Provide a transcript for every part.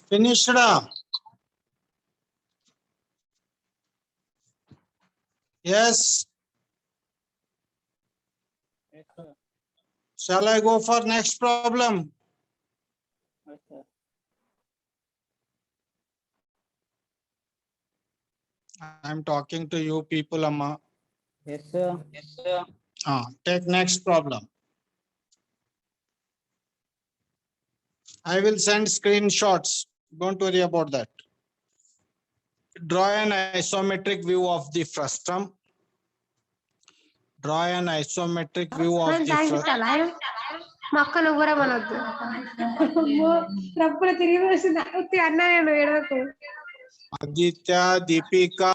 Finished? Yes. Yes, sir. Shall I go for next problem? Yes, sir. I am talking to you people, Amma. Yes, sir. Yes, sir. Take next problem. I will send screenshots. Don't worry about that. Draw an isometric view of the frustum. Draw an isometric view of the frustum. మా అక్క నువ్వు కూడా మనొద్దు రప్పున తిరిగి వస్తుంది ఉత్తి అన్నా నేను ఏడవకు Aditya, Deepika,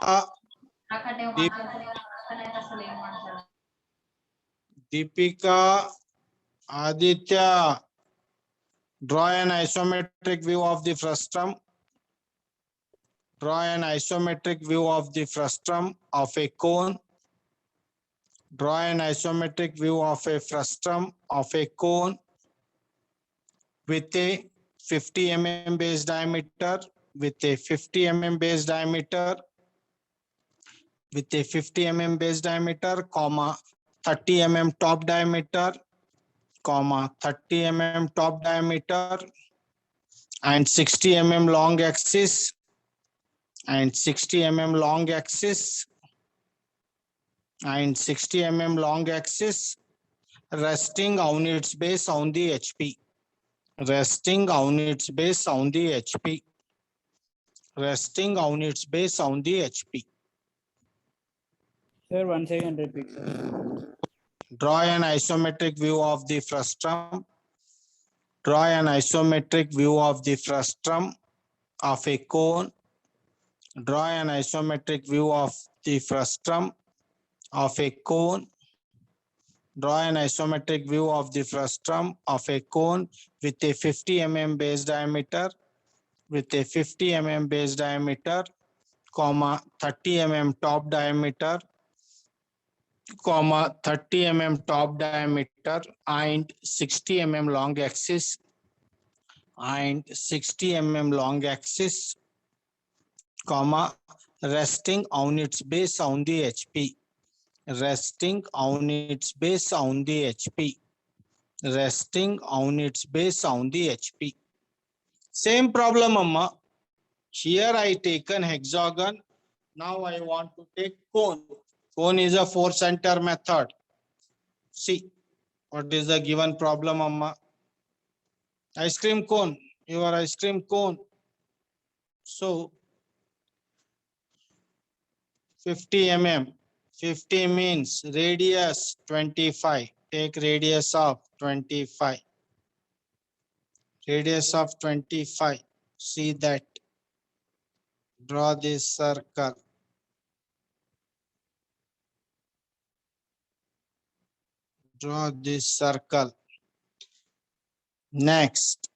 Deepika, Aditya. Draw an isometric view of the frustum. Draw an isometric view of the frustum of a cone. Draw an isometric view of a frustum of a cone with a 50 mm base diameter, with a 50 mm base diameter, with a 50 mm base diameter, comma 30 mm top diameter, comma 30 mm top diameter, and 60 mm long axis, and 60 mm long axis, and 60 mm long axis, resting on its base on the HP. Resting on its base on the HP. Resting on its base on the HP. Sir, once again repeat, sir. Draw an isometric view of the frustum. Draw an isometric view of the frustum of a cone. Draw an isometric view of the frustum of a cone. Draw an isometric view of the frustum of a cone with a 50 mm base diameter, with a 50 mm base diameter, comma 30 mm top diameter, comma 30 mm top diameter, and 60 mm long axis, and 60 mm long axis, comma resting on its base on the HP. Resting on its base on the HP. Resting on its base on the HP. Same problem, Amma. Here I taken hexagon. Now I want to take cone. Cone is a 4-center method. See what is the given problem, Amma. Ice cream cone. Your ice cream cone. So 50 mm. 50 means radius 25. Take radius of 25. Radius of 25. See that. Draw this circle. Draw this circle. Next.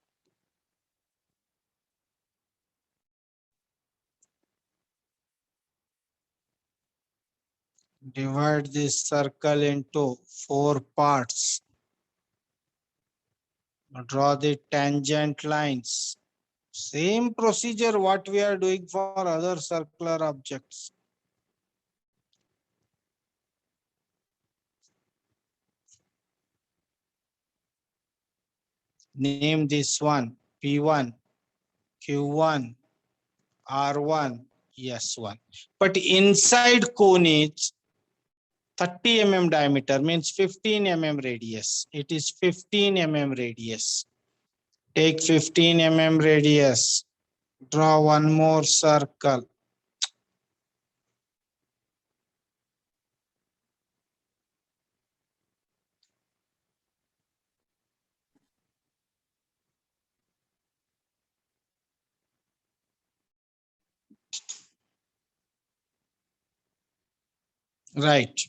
Divide this circle into 4 parts. Draw the tangent lines. Same procedure what we are doing for other circular objects. Name this one P1, Q1, R1, S1. But inside cone is 30 mm diameter, means 15 mm radius. It is 15 mm radius. Take 15 mm radius. Draw one more circle. Right.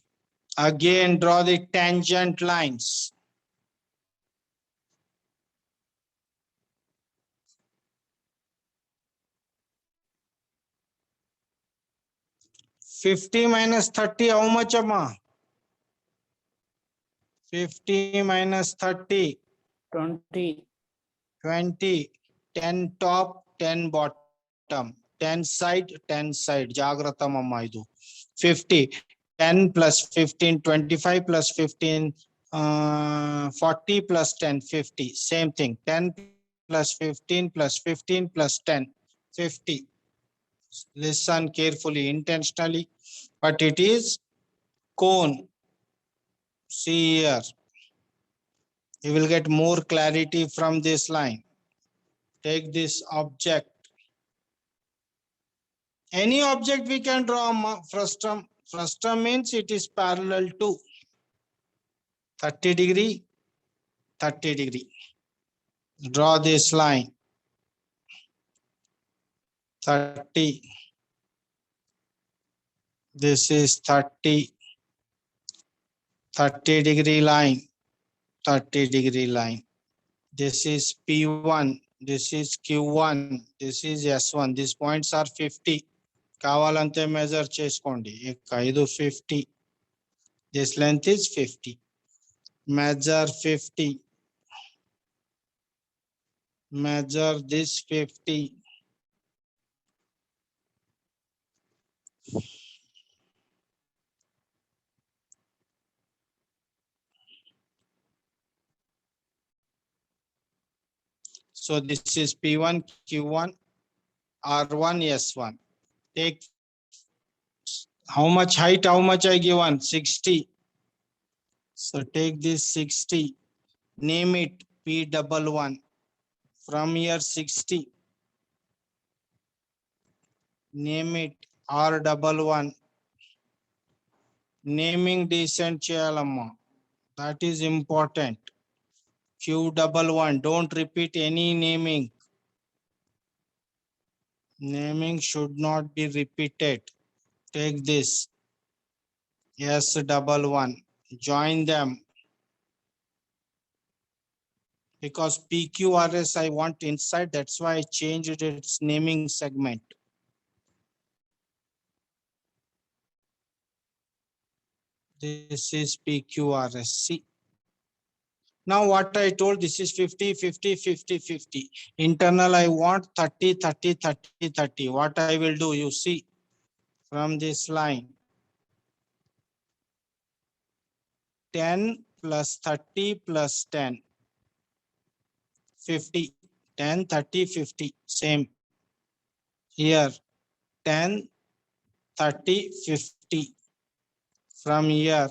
Again, draw the tangent lines. $50 minus 30, how much, Amma? 50 minus 30, 20. 20. 10 top, 10 bottom, 10 side, 10 side. Jagratam amma idu. 50, 10 plus 15, 25 plus 15, 40 plus 10, 50. Same thing. 10 plus 15 plus 15 plus 10, 50. Listen carefully, intentionally, but it is cone. See here. You will get more clarity from this line. Take this object. Any object we can draw frustum. Frustum means it is parallel to 30 degree, 30 degree. Draw this line. 30. This is 30. 30 degree line. 30 degree line. This is P1. This is Q1. This is S1. These points are 50. కావాలంటే measure చేసుకోండి. 50. This length is 50. Measure 50. Measure this 50. So this is P1, Q1, R1, S1. Take how much height, how much I given? 60. So take this 60. Name it P11. From here 60. Name it R11. Naming decent చేయాలమ్మా. That is important. Q11. Don't repeat any naming. Naming should not be repeated. Take this. S11. Join them. Because PQRS I want inside, that's why I changed its naming segment. This is PQRS. See. Now what I told, this is 50, 50, 50, 50. Internal I want 30, 30, 30, 30. What I will do, you see, from this line. 10 plus 30 plus 10. 50. 10, 30, 50. Same. Here. 10, 30, 50. From here.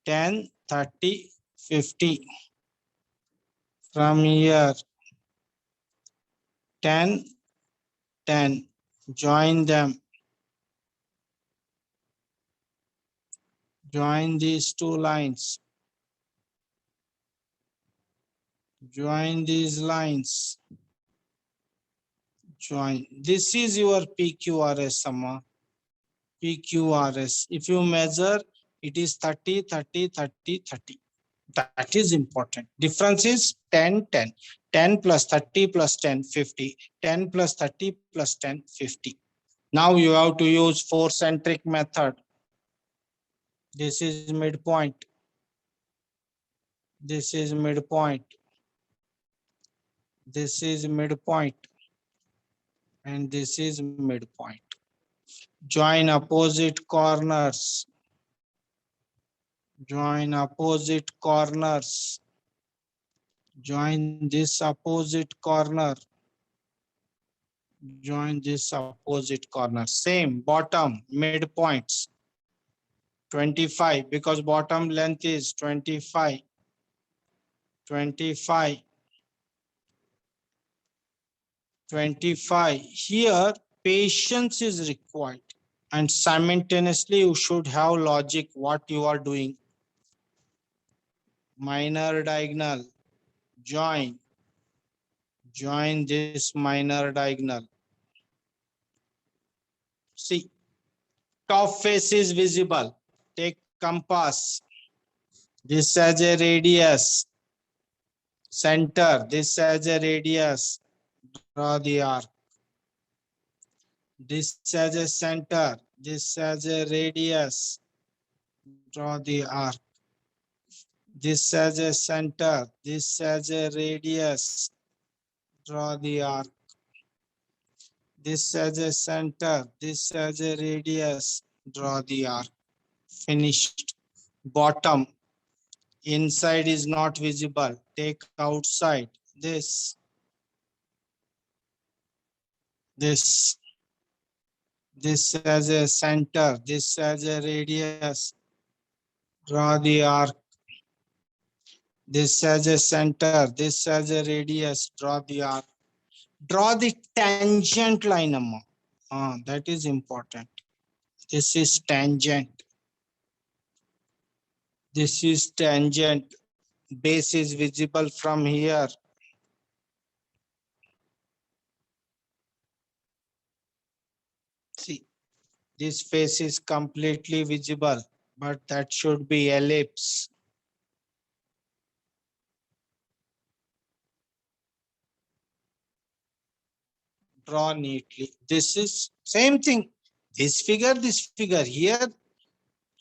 10, 30, 50. From here. 10, 10. Join them. Join these two lines. Join these lines. Join. This is your PQRS, Amma. PQRS. If you measure, it is 30, 30, 30, 30. That is important. Difference is 10, 10. 10 plus 30 plus 10, 50. 10 plus 30 plus 10, 50. Now you have to use four-centric method. This is midpoint. This is midpoint. This is midpoint. And this is midpoint. Join opposite corners. Join opposite corners. Join this opposite corner. Join this opposite corner. Same bottom midpoints. 25 because bottom length is 25. 25. 25. Here patience is required. And simultaneously you should have logic what you are doing. Minor diagonal. Join. Join this minor diagonal. See, top face is visible. Take compass. This as a radius. Center. This as a radius. Draw the arc. This as a center. This as a radius. Draw the arc. This as a center. This as a radius. Draw the arc. this as a center, this as a radius, draw the arc. Finished. Bottom, inside is not visible, take outside, this as a center, this as a radius, draw the arc. This as a center, this as a radius, draw the arc. Draw the tangent line, amma. That is important. This is tangent. This is tangent. Base is visible from here. See, this face is completely visible, but that should be ellipse. Draw neatly. This is same thing. This figure, here,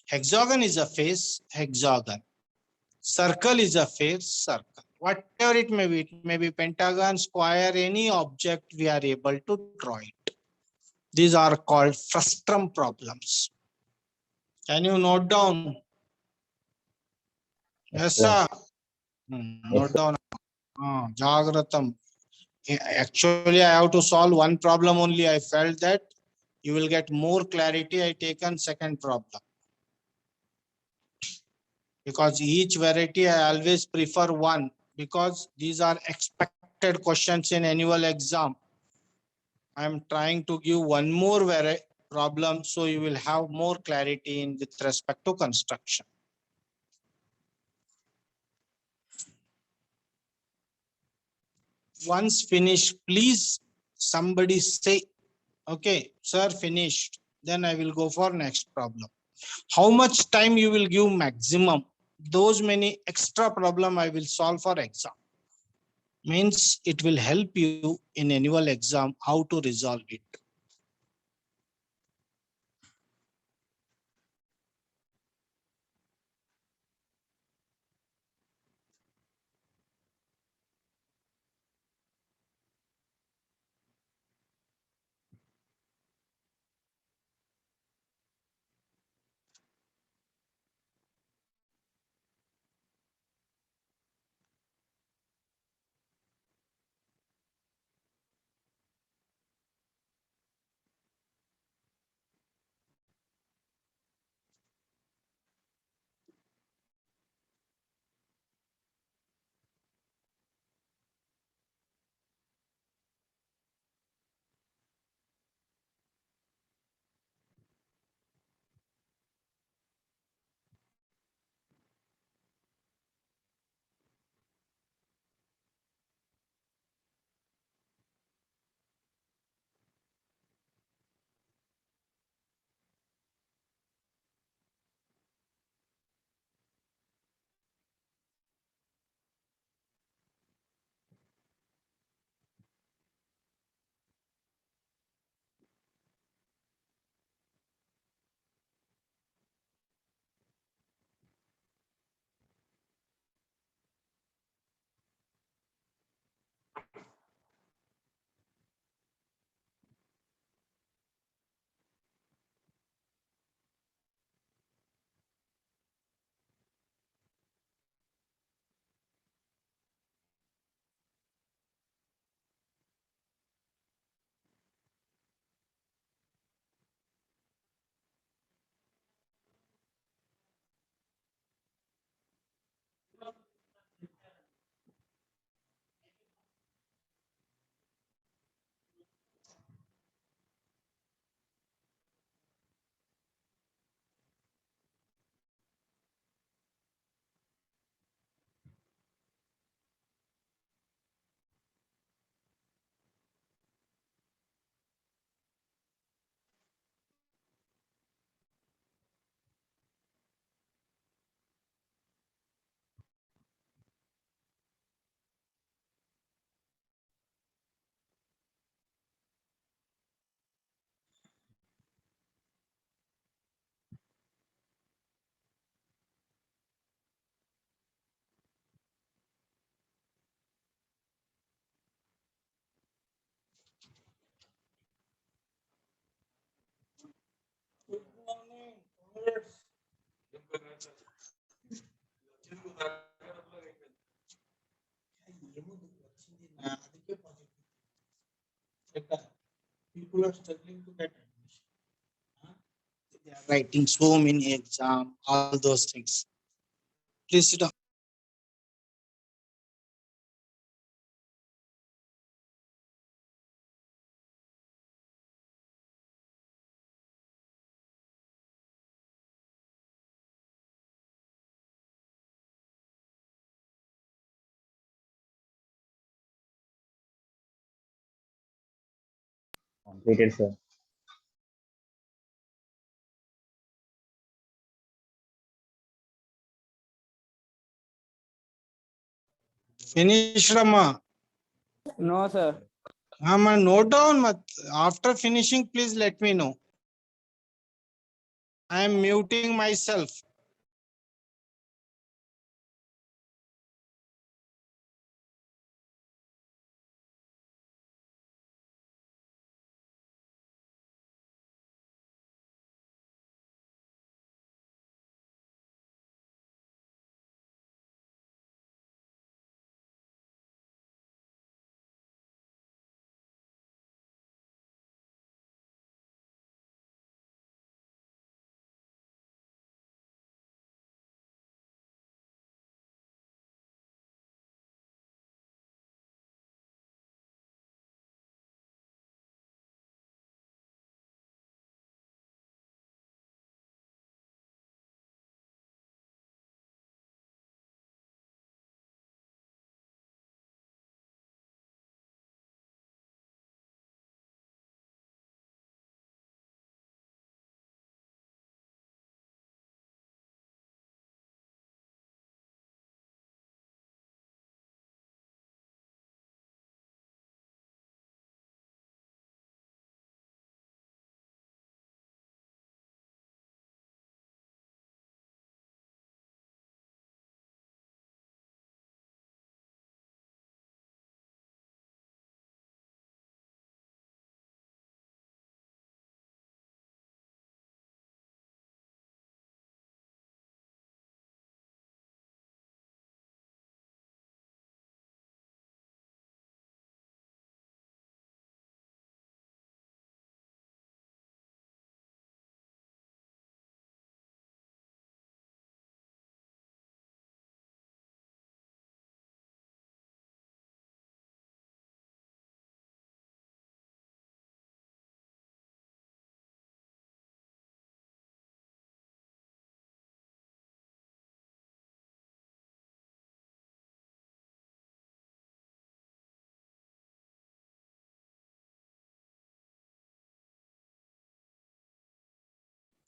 hexagon is a face, hexagon. Circle is a face, circle. Whatever it may be pentagon, square, any object, we are able to draw it. These are called frustum problems. Can you note down? Yes, sir. Note down. Jagratam. Actually, I have to solve one problem only. I felt that you will get more clarity. I taken second problem. Because each variety I always prefer one, because these are expected questions in annual exam. I am trying to give one more problem so you will have more clarity in with respect to construction. Once finished, please somebody say, okay, sir, finished. Then I will go for next problem. How much time you will give maximum? Those many extra problem I will solve for exam. Means it will help you in annual exam how to resolve it. People are struggling to get admission. They are writing so many exam, all those things. Please sit down. Completed, sir. Finish, Rama. No, sir. Rama, note down. After finishing, please let me know. I am muting myself.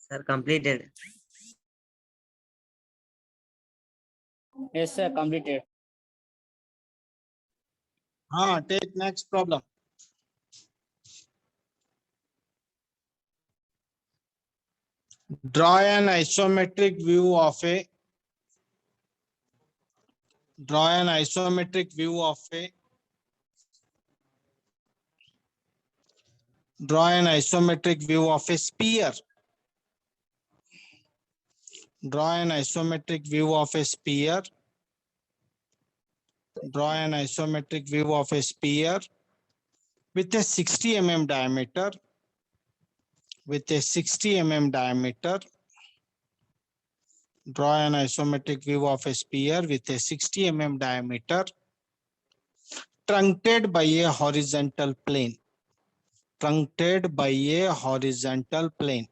Sir, completed. Yes, sir. Completed. Take next problem. Draw an isometric view of a sphere. Draw an isometric view of a sphere. Draw an isometric view of a sphere with a 60 mm diameter. With a 60 mm diameter. Draw an isometric view of a sphere with a 60 mm diameter, truncated by a horizontal plane. Truncated by a horizontal plane.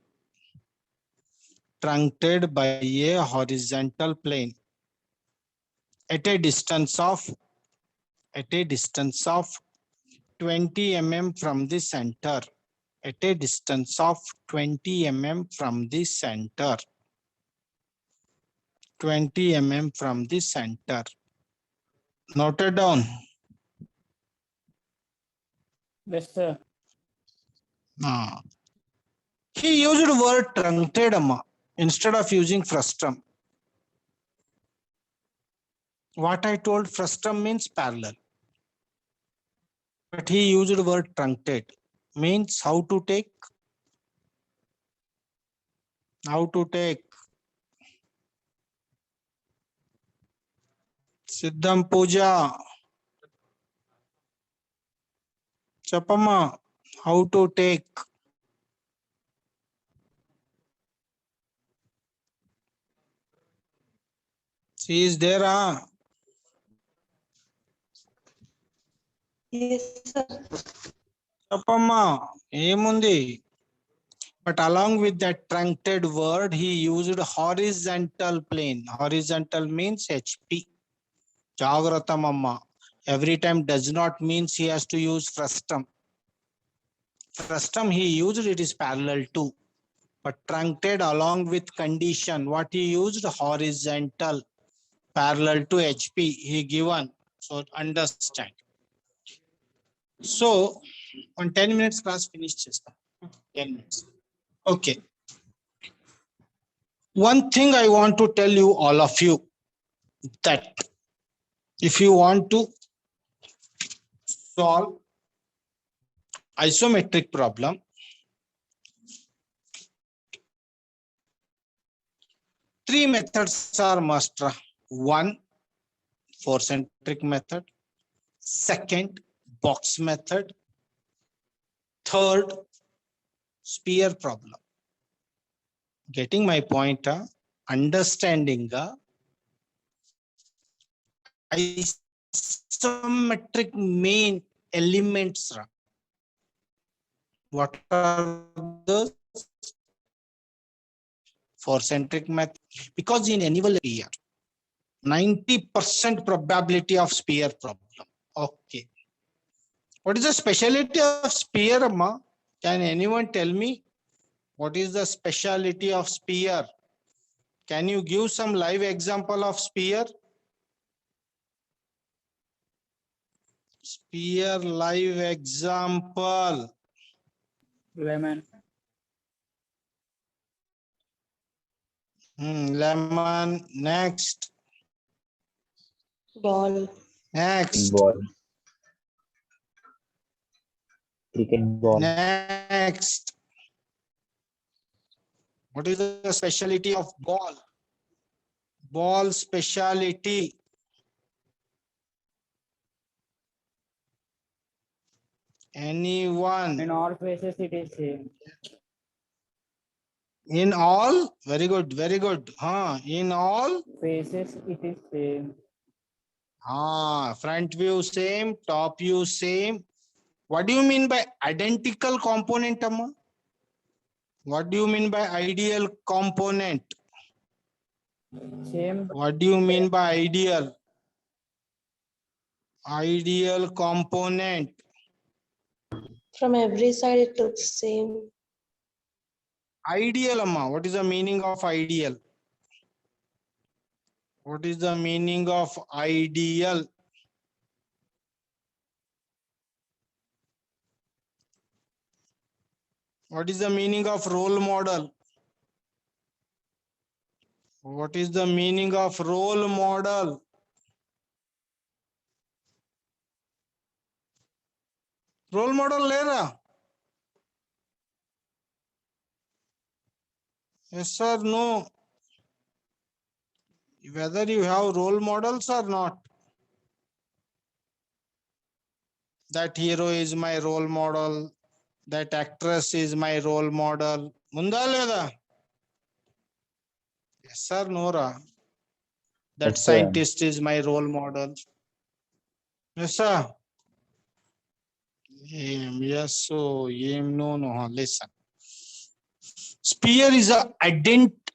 Truncated by a horizontal plane. At a distance of 20 mm from the center. At a distance of 20 mm from the center. 20 mm from the center. Noted down. Yes, sir. He used word truncated instead of using frustum. What I told, frustum means parallel. But he used word truncated. Means how to take. How to take. Siddham Puja. చెప్పమ్మా, how to take? She is there, Yes, sir. చెప్పమ్మా, ఏముంది? But along with that truncated word, he used horizontal plane. Horizontal means HP. Jagratamamma. Every time does not means he has to use frustum. Frustum he used, it is parallel to. But truncated along with condition, what he used? Horizontal, parallel to HP he given. So understand. So on 10 minutes class finish chestam. 10 minutes. Okay. One thing I want to tell you, all of you, that if you want to solve isometric problem, three methods are must. One, four-centric method. Second, box method. Third, sphere problem. Getting my point? Understanding isometric main elements. What are those? Four-centric method. Because in annual year, 90% probability of sphere problem. Okay. What is the specialty of sphere, Amma? Can anyone tell me what is the specialty of sphere? Can you give some live example of sphere? Sphere live example. Lemon. Lemon. Next. Ball. Next. Ball. Cricket ball. Next. What is the specialty of ball? Ball speciality. Anyone? In all places it is same. In all? Very good, very good. In all? Faces it is same. Front view same, top view same. What do you mean by identical component, Amma? What do you mean by ideal component? Same. What do you mean by ideal? Ideal component. From every side it looks same. Ideal, Amma. What is the meaning of ideal? What is the meaning of ideal? What is the meaning of role model? What is the meaning of role model? Role model lera? Yes sir, no. Whether you have role models or not. That hero is my role model. That actress is my role model. Munda leda? Yes sir, Nora. That Yes, sir. scientist is my role model. Yes sir. Yes, so no. Listen. Sphere is a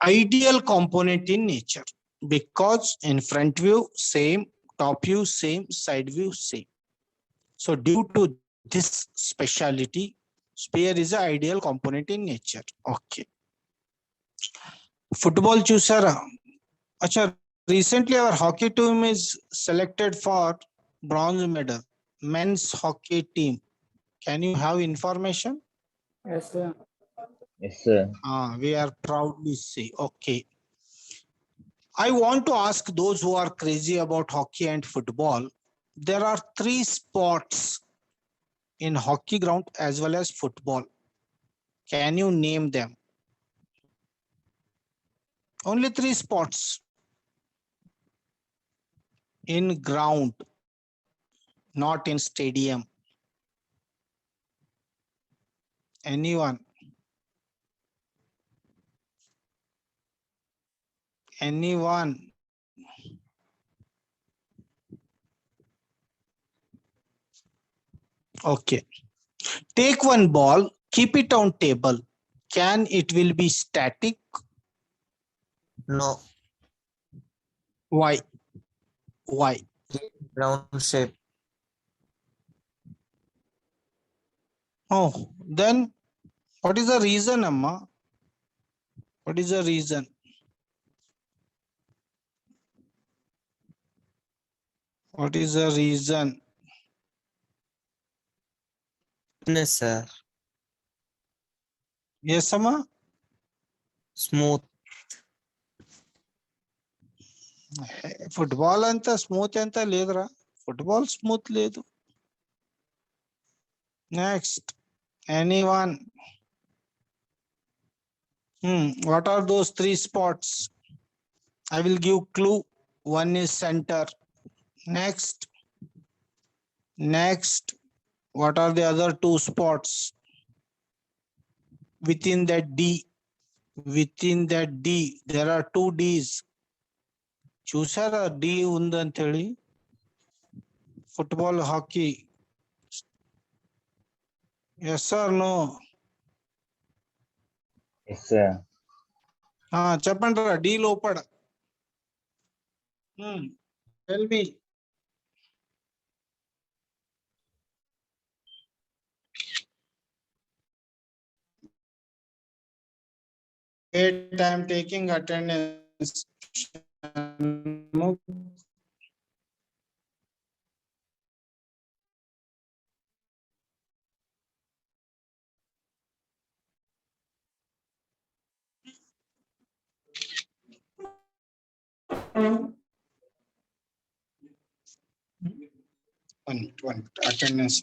ideal component in nature because in front view same, top view same, side view same. So due to this speciality, sphere is an ideal component in nature. Okay. Football chusara. Acha, recently our hockey team is selected for bronze medal. Men's hockey team. Can you have information? Yes, sir. Yes, sir. We are proudly say, okay. I want to ask those who are crazy about hockey and football. There are three sports in hockey ground as well as football. Can you name them? Only three spots in ground, not in stadium. Anyone? Anyone? Okay. Take one ball, keep it on table. Can it will be static? No. Why? Why? Round shape. Oh, then what is the reason, Amma? What is the reason? What is the reason? Yes, sir. Yes, Amma? Smooth. Football అంతా smooth అంతా లేదురా, football smooth లేదు. Next, anyone? What are those 3 spots? I will give clue. One is center. Next, what are the other 2 spots within that D? Within that D, there are 2 Ds. చూసారా D ఉందని ಹೇಳಿ? Football, hockey. Yes or no? Yes, sir. చెప్పండి రా, D లోపల. Tell me. Wait, I am taking attendance. One attendance.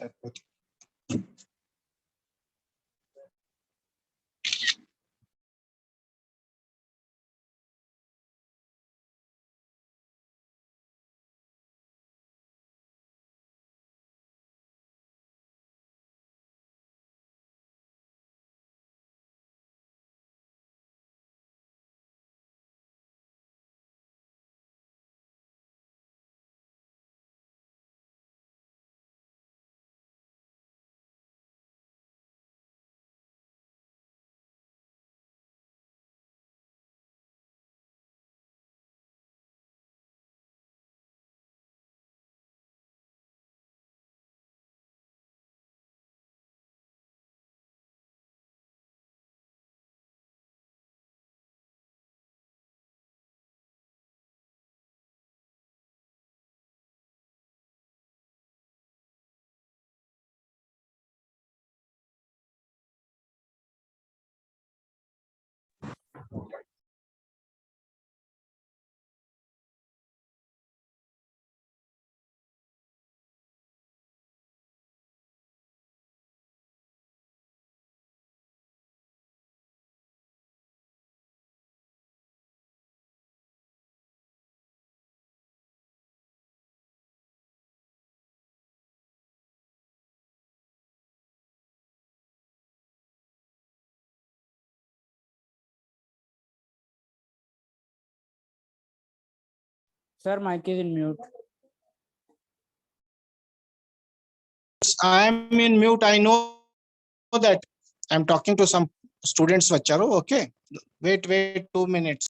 Sir, mic is in mute. I am in mute. I know that. I am talking to some students. Vacharu. Okay. Wait 2 minutes.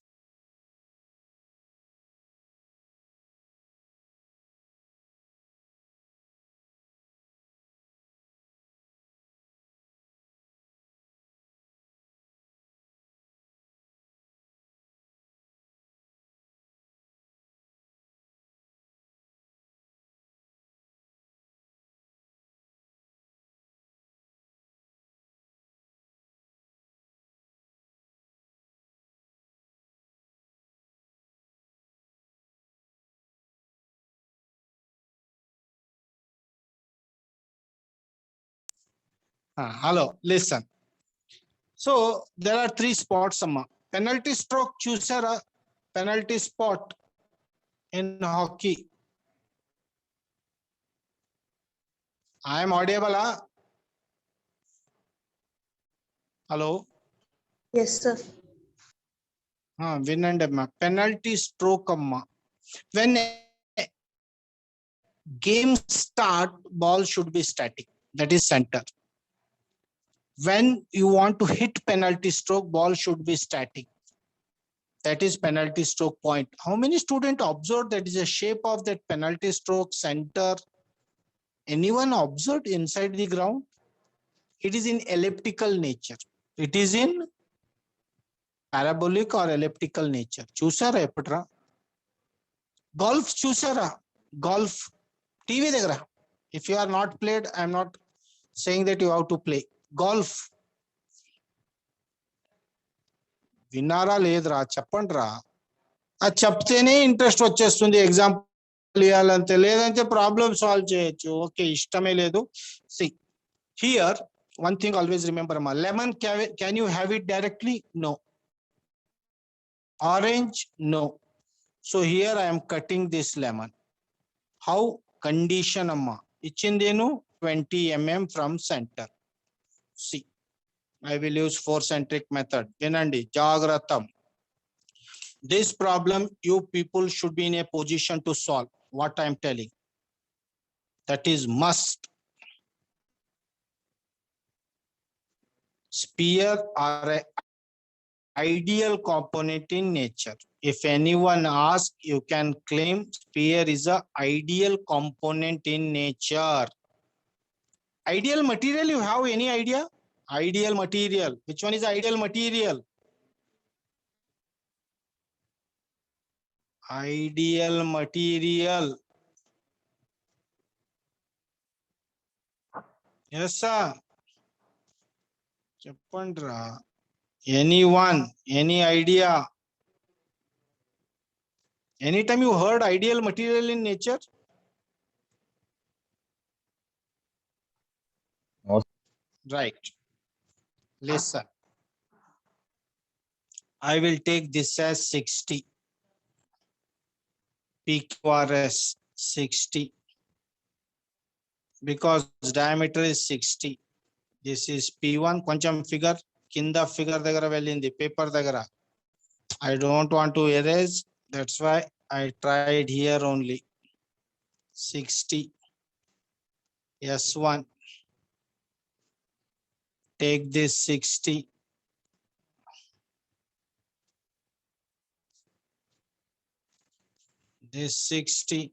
Hello, listen. So there are 3 spots, Amma. Penalty stroke chusara, penalty spot in hockey. I am audible. Hello Yes, sir. వినండి అమ్మా, penalty stroke అమ్మా. When game start, ball should be static, that is center. When you want to hit penalty stroke, ball should be static, that is penalty stroke point. How many students observed that is a shape of that penalty stroke center? Anyone observed inside the ground? It is in elliptical nature. It is in parabolic or elliptical nature. చూసారా ఎప్పుడురా golf చూసారా? golf TV దగ్గర. If you are not played, I am not saying that you have to play golf. విన్నారా లేదురా? చెప్పండి రా. అది చెప్తేనే interest వచ్చేస్తుంది, ఎగ్జాంపుల్ ఇవ్వాలంతే, లేదంటే ప్రాబ్లమ్ సాల్వ్ చేయొచ్చు. ఓకే, ఇష్టమే లేదు. See here one thing always remember, ma, lemon can you have it directly? No. Orange? No. So here I am cutting this lemon. How? Condition amma ichindenu 20 mm from center. See, I will use four-centric method. Vinandi jagratam. This problem you people should be in a position to solve. What I am telling, that is must. Sphere are a ideal component in nature. If anyone asks, you can claim sphere is a ideal component in nature. Ideal material, you have any idea? Ideal material. Which one is ideal material? Ideal material. Yes, sir. Chappandra. Anyone? Any idea? Anytime you heard ideal material in nature? No. Right. Listen. I will take this as 60. PQRS 60. Because diameter is 60. This is P1. Koncham figure. Kinda figure dagara velindi. Paper dagara. I don't want to erase. That's why I tried here only. 60. S1. Take this 60. This 60.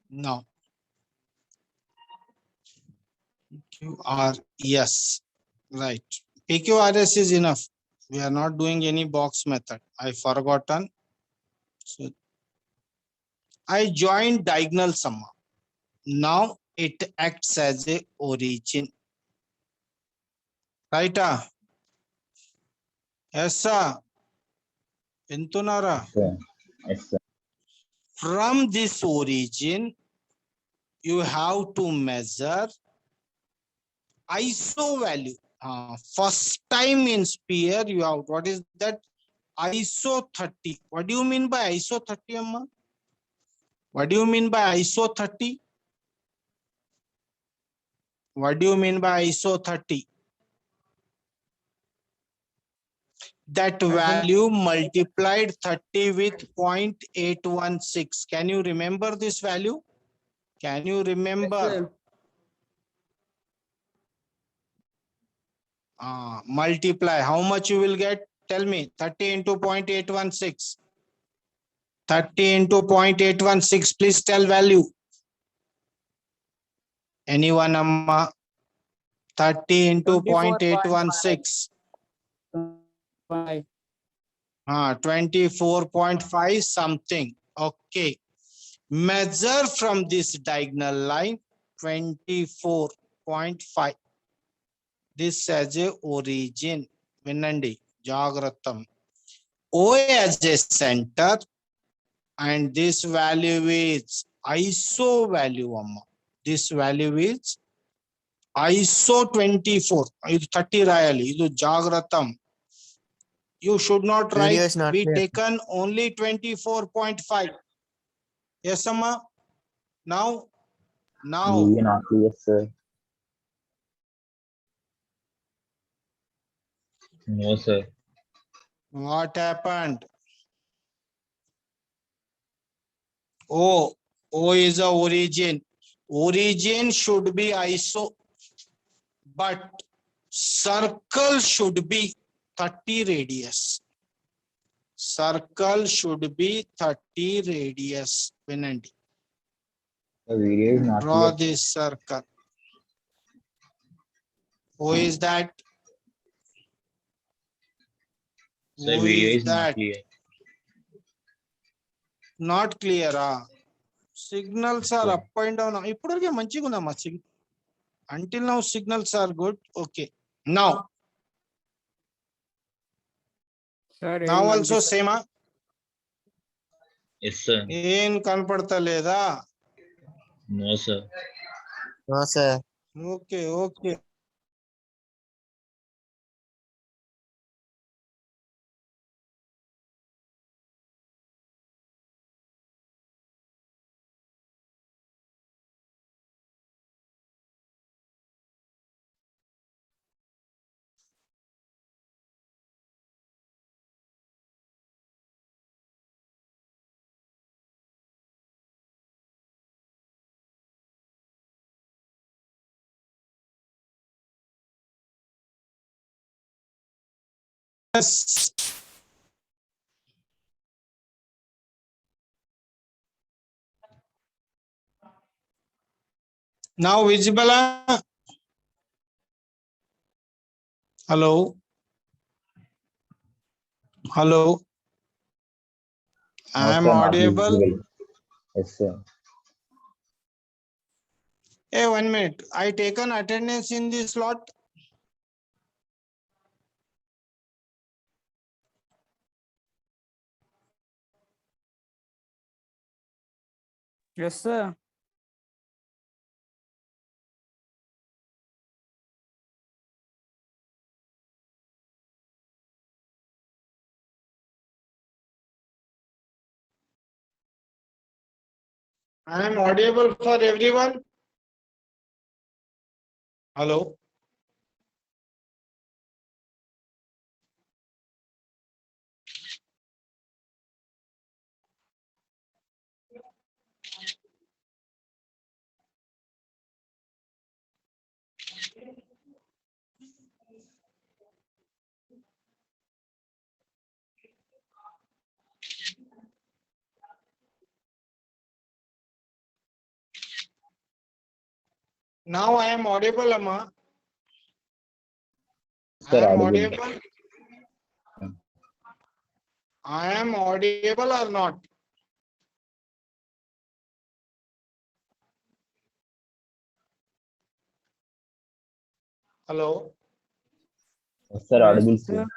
No. PQRS. Right. PQRS is enough. We are not doing any box method. I forgotten. So I joined diagonal summa. Now it acts as a origin. Right? Yes, sir. Intunara. Sir. Yes, sir. From this origin, you have to measure ISO value. First time in sphere, you have, what is that? ISO 30. What do you mean by ISO 30, Amma? What do you mean by ISO 30? What do you mean by ISO 30? That value multiplied 30 with 0.816. Can you remember this value? Can you remember? Multiply. How much you will get? Tell me. 30 into 0.816. 30 into 0.816. Please tell value. Anyone, Amma? 30 into 0.816. 24.5 something. Okay. Measure from this diagonal line 24.5. This as a origin. Vinandi, Jagratam. O as a center, and this value is ISO value. Amma. This value is ISO 24 ఇది 30 రాయాలి, ఇది జాగ్రత్తం. You should not Video write is not be clear. taken only 24.5. Yes, Amma. Now Video not clear, sir. No, sir. what happened? O is a origin. Origin should be ISO, but circle should be 30 radius. Circle should be 30 radius. Vinandi. The video is not Draw clear. this circle. Who is that? Sir, Who video is is not that? clear. Not clear. Signals are up and down. ఇప్పటివరకు మంచిగా ఉందమ్మా. Until now signals are good. Okay. Now Sir, also same. Yes, sir. ఏం కనపడతలేదా? No, sir. No, sir. Okay. Yes. Now visible. Hello. Hello. No, I am sir, not audible. visible. Yes, sir. Hey, 1 minute. I taken attendance in this slot. Yes, sir. I am audible for everyone. Hello. Now I am audible, Amma. Sir, I am audible. audible. I am audible or not? Hello. Yes, sir, audible, Yes, sir. sir.